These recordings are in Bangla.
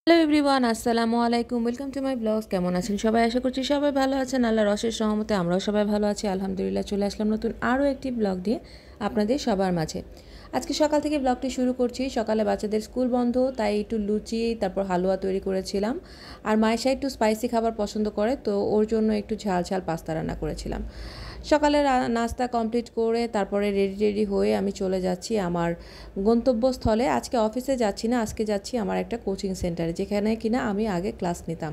হ্যালো এভরিওয়ান, আসসালামু আলাইকুম। Welcome to my blogs. কেমন আছেন সবাই? আশা করছি সবাই ভালো আছেন। আল্লাহর অশেষ রহমতে আমরাও সবাই ভালো আছি আলহামদুলিল্লাহ। চলে আসলাম নতুন আরও একটি ব্লগ দিয়ে আপনাদের সবার মাঝে। আজকে সকাল থেকে ব্লগটি শুরু করছি। সকালে বাচ্চাদের স্কুল বন্ধ, তাই একটু লুচি তারপর হালুয়া তৈরি করেছিলাম। আর মায়েশা একটু স্পাইসি খাবার পছন্দ করে, তো ওর জন্য একটু ঝাল ঝাল পাস্তা রান্না করেছিলাম। সকালে নাস্তা কমপ্লিট করে তারপরে রেডি হয়ে আমি চলে যাচ্ছি আমার গন্তব্যস্থলে। আজকে অফিসে যাচ্ছি না, আজকে যাচ্ছি আমার একটা কোচিং সেন্টারে, যেখানে কিনা আমি আগে ক্লাস নিতাম।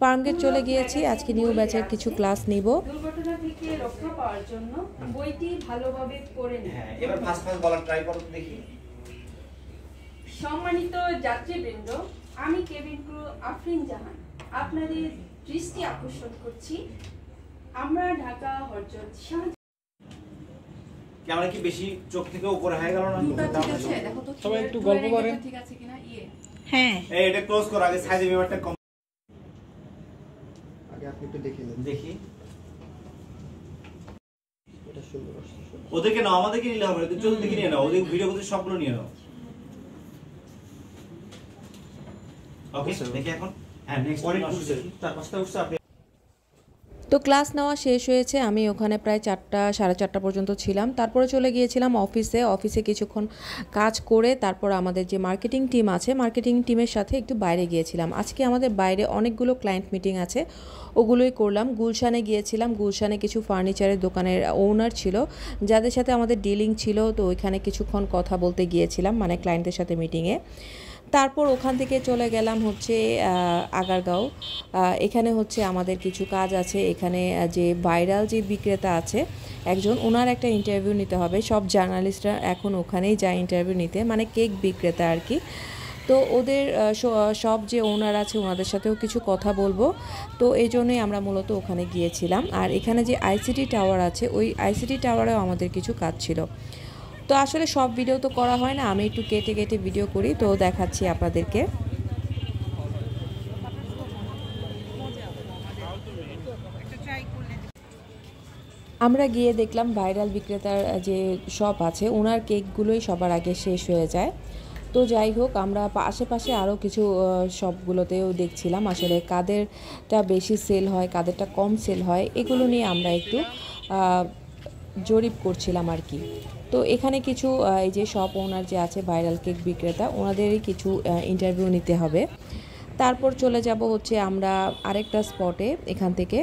ফার্মগেট চলে গিয়েছি, আজকে নিউ ব্যাচের কিছু ক্লাস নিব। দুর্ঘটনা থেকে রক্ষা পাওয়ার জন্য বইটি ভালোভাবে পড়ে নিন। এবার ফার্স্ট বলার ট্রাই করো দেখি। সম্মানিত যাত্রীবৃন্দ, আমি কেবিন ক্রু আফরিন জাহান আপনাদের দৃষ্টি আকর্ষণ করছি। আমরা ঢাকা হযরত শাহজালাল ক্যামেরা কি বেশি চোখ থেকে উপরে হয়ে গেল না? ঠিক আছে, দেখো তো সবাই একটু গল্প করেন। ঠিক আছে কিনা? হ্যাঁ, এই এটা ক্লোজ করো, আগে সাইজে ব্যাপারটা কম। আগে আপনি একটু দেখে নেন। দেখি এটা সুন্দর আসছে। ওদেরকে নাও, আমাদেরকে নিলে হবে না। তুই চোখ দেখে নিয়ে নাও, ওদের ভিডিও করতে সবগুলো নিয়ে নাও। ওকে দেখি এখন। হ্যাঁ, নেক্সট অনেক অনেক উঠছে, 4-5টা উঠছে। আপনি তো ক্লাস নেওয়া শেষ হয়েছে, আমি ওখানে প্রায় 4টা সাড়ে 4টা পর্যন্ত ছিলাম। তারপরে চলে গিয়েছিলাম অফিসে কিছুক্ষণ কাজ করে তারপর আমাদের যে মার্কেটিং টিম আছে, মার্কেটিং টিমের সাথে একটু বাইরে গিয়েছিলাম। আজকে আমাদের বাইরে অনেকগুলো ক্লায়েন্ট মিটিং আছে, ওগুলোই করলাম। গুলশানে গিয়েছিলাম, গুলশানে কিছু ফার্নিচারের দোকানের ওনার ছিল যাদের সাথে আমাদের ডিলিং ছিল, তো ওইখানে কিছুক্ষণ কথা বলতে গিয়েছিলাম, মানে ক্লায়েন্টের সাথে মিটিংয়ে। তারপর ওখান থেকে চলে গেলাম হচ্ছে আগারগাঁও। এখানে হচ্ছে আমাদের কিছু কাজ আছে। এখানে যে ভাইরাল যে বিক্রেতা আছে একজন, ওনার একটা ইন্টারভিউ নিতে হবে। সব জার্নালিস্টরা এখন ওখানেই যায় ইন্টারভিউ নিতে, মানে কেক বিক্রেতা আর কি। তো ওদের সব যে ওনার আছে ওনাদের সাথেও কিছু কথা বলবো, তো এই জন্যই আমরা মূলত ওখানে গিয়েছিলাম। আর এখানে যে আইসিটি টাওয়ার আছে, ওই আইসিটি টাওয়ারেও আমাদের কিছু কাজ ছিল। তো আসলে সব ভিডিও তো করা হয় না, আমি একটু কেটে কেটে ভিডিও করি, তো দেখাচ্ছি আপনাদেরকে। আমরা গিয়ে দেখলাম ভাইরাল বিক্রেতার যে শপ আছে, ওনার কেকগুলোই সবার আগে শেষ হয়ে যায়। তো যাই হোক, আমরা আশেপাশে আরও কিছু শপগুলোতেও দেখছিলাম আসলে কাদেরটা বেশি সেল হয়, কাদেরটা কম সেল হয়, এগুলো নিয়ে আমরা একটু জরিপ করছিলাম আর কি। তো এখানে কিছু এই যে শপ ওনার যে আছে ভাইরাল কেক বিক্রেতা, ওনাদেরই কিছু ইন্টারভিউ নিতে হবে। তারপর চলে যাব হচ্ছে আমরা আরেকটা স্পটে। এখান থেকে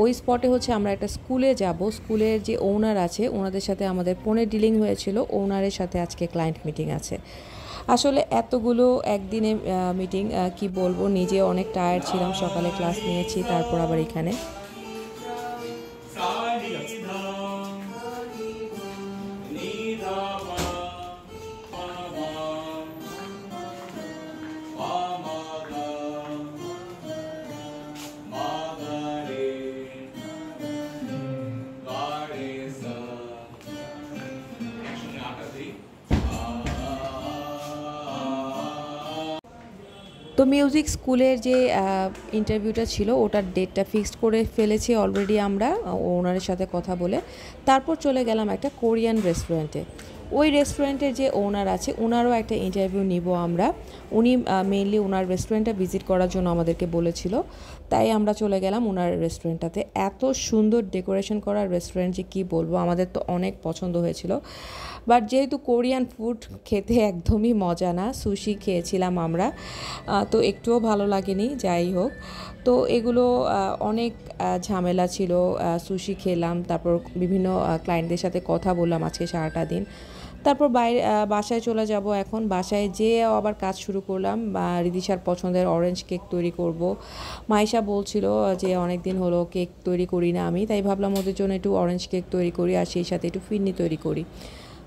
ওই স্পটে হচ্ছে আমরা একটা স্কুলে যাব। স্কুলের যে ওনার আছে ওনাদের সাথে আমাদের ফোনে ডিলিং হয়েছিল, ওনারের সাথে আজকে ক্লায়েন্ট মিটিং আছে। আসলে এতগুলো একদিনে মিটিং, কি বলবো, নিজে অনেক টায়ার্ড ছিলাম। সকালে ক্লাস নিয়েছি, তারপর আবার এখানে। তো মিউজিক স্কুলের যে ইন্টারভিউটা ছিল ওটার ডেটটা ফিক্সড করে ফেলেছি অলরেডি আমরা ওনারের সাথে কথা বলে। তারপর চলে গেলাম একটা কোরিয়ান রেস্টুরেন্টে। ওই রেস্টুরেন্টের যে ওনার আছে ওনারও একটা ইন্টারভিউ নিব আমরা। উনি মেইনলি ওনার রেস্টুরেন্টটা ভিজিট করার জন্য আমাদেরকে বলেছিল, তাই আমরা চলে গেলাম ওনার রেস্টুরেন্টটাতে। এত সুন্দর ডেকোরেশন করা রেস্টুরেন্ট যে কী বলবো, আমাদের তো অনেক পছন্দ হয়েছিল। বাট যেহেতু কোরিয়ান ফুড খেতে একদমই মজা না, সুশি খেয়েছিলাম আমরা, তো একটুও ভালো লাগেনি। যাই হোক, তো এগুলো অনেক ঝামেলা ছিল। সুশি খেলাম, তারপর বিভিন্ন ক্লায়েন্টদের সাথে কথা বললাম আজকে সারাটা দিন। তারপর বাসায় চলে যাব। এখন বাসায় যেয়ে আবার কাজ শুরু করলাম। রিদিশার পছন্দের অরেঞ্জ কেক তৈরি করব। মাইশা বলছিল যে অনেক দিন হলো কেক তৈরি করি না আমি, তাই ভাবলাম ওদের জন্য একটু অরেঞ্জ কেক তৈরি করি আর সেই সাথে একটু ফিরনি তৈরি করি।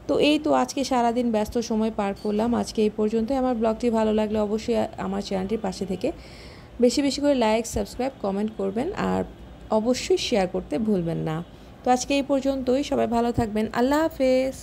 তো এই তো আজকে সারাদিন ব্যস্ত সময় পার করলাম। আজকে এই পর্যন্তই। আমার ব্লগটি ভালো লাগলে অবশ্যই আমার চ্যানেলটির পাশে থেকে বেশি বেশি করে লাইক, সাবস্ক্রাইব, কমেন্ট করবেন আর অবশ্যই শেয়ার করতে ভুলবেন না। তো আজকে এই পর্যন্তই। সবাই ভালো থাকবেন। আল্লাহ হাফেজ।